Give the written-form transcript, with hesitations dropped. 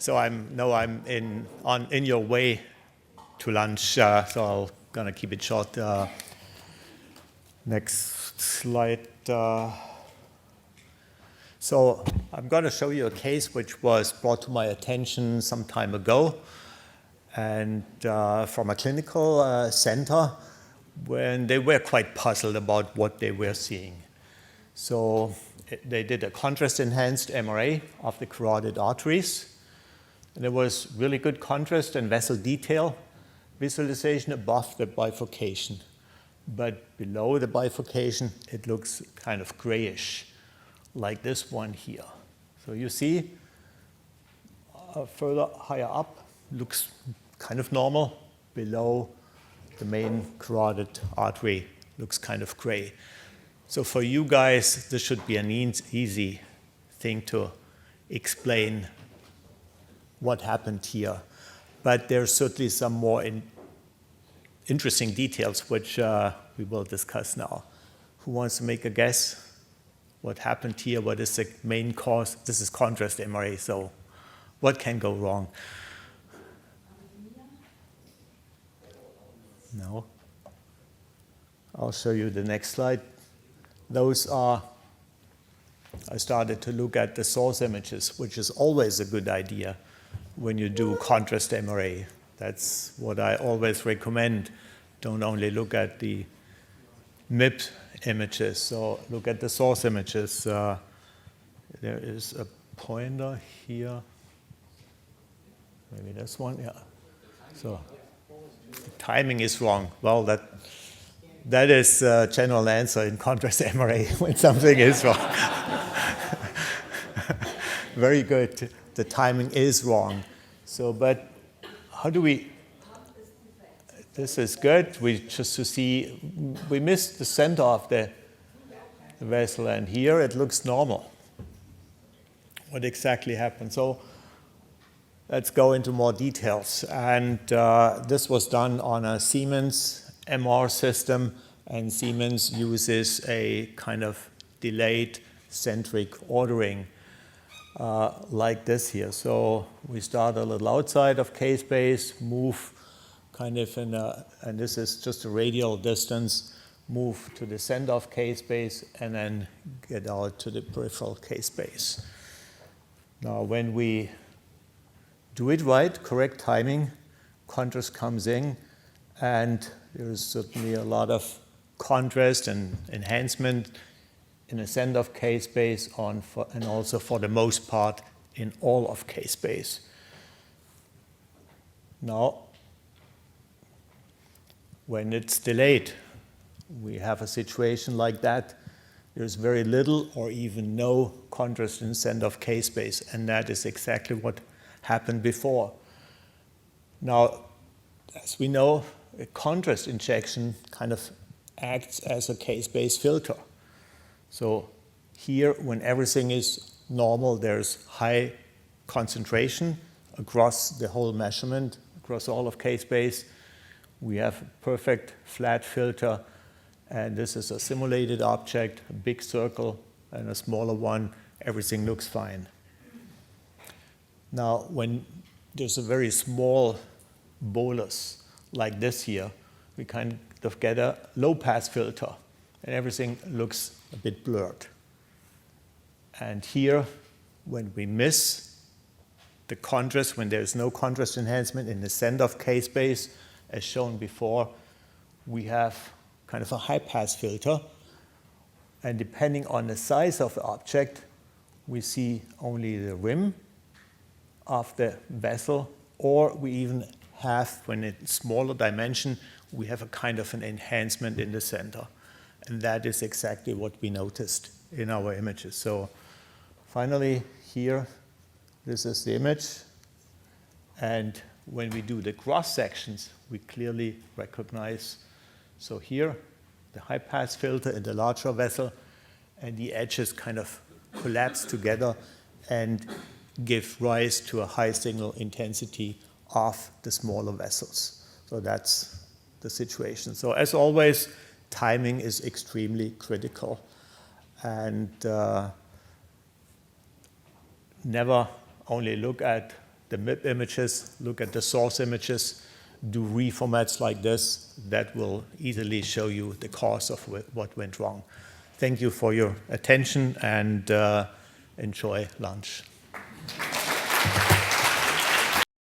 So I'm in your way to lunch, so I'm gonna keep it short. Next slide. So I'm gonna show you a case which was brought to my attention some time ago, and from a clinical center, when they were quite puzzled about what they were seeing. So they did a contrast-enhanced MRA of the carotid arteries. And there was really good contrast and vessel detail visualization above the bifurcation. But below the bifurcation, it looks kind of grayish, like this one here. So you see, further higher up, looks kind of normal. Below the main carotid artery, looks kind of gray. So for you guys, this should be an easy thing to explain what happened here. But there's certainly some more interesting details which we will discuss now. Who wants to make a guess? What happened here? What is the main cause? This is contrast MRA, so what can go wrong? No? I'll show you the next slide. Those are, I started to look at the source images, which is always a good idea when you do contrast MRA. That's what I always recommend. Don't only look at the MIP images, so look at the source images. There is a pointer here. Maybe this one, yeah. So the timing is wrong. Well, that is a general answer in contrast MRA when something is wrong. Very good. The timing is wrong. So, but how do we? This is good. We just to see, we missed the center of the vessel, and here it looks normal. What exactly happened? So let's go into more details. And this was done on a Siemens MR system, and Siemens uses a kind of delayed centric ordering like this here. So we start a little outside of K-space, move kind of and this is just a radial distance, move to the center of K-space, and then get out to the peripheral K-space. Now, when we do it right, correct timing, contrast comes in, and there is certainly a lot of contrast and enhancement in the center of K-space and also for the most part in all of K-space. Now, when it's delayed, we have a situation like that. There's very little or even no contrast in the center of K-space, and that is exactly what happened before. Now, as we know, a contrast injection kind of acts as a K-space filter. So here, when everything is normal, there's high concentration across the whole measurement, across all of K-space. We have a perfect flat filter, and this is a simulated object, a big circle and a smaller one. Everything looks fine. Now, when there's a very small bolus like this here, we kind of get a low-pass filter, and everything looks a bit blurred. And here, when we miss the contrast, when there's no contrast enhancement in the center of K-space, as shown before, we have kind of a high-pass filter. And depending on the size of the object, we see only the rim of the vessel, or we even have, when it's smaller dimension, we have a kind of an enhancement in the center. And that is exactly what we noticed in our images. So finally, here, this is the image. And when we do the cross sections, we clearly recognize. So here, the high-pass filter in the larger vessel, and the edges kind of collapse together and give rise to a high signal intensity of the smaller vessels. So that's the situation. So as always, timing is extremely critical. And never only look at the MIP images, look at the source images, do reformats like this. That will easily show you the cause of what went wrong. Thank you for your attention, and enjoy lunch.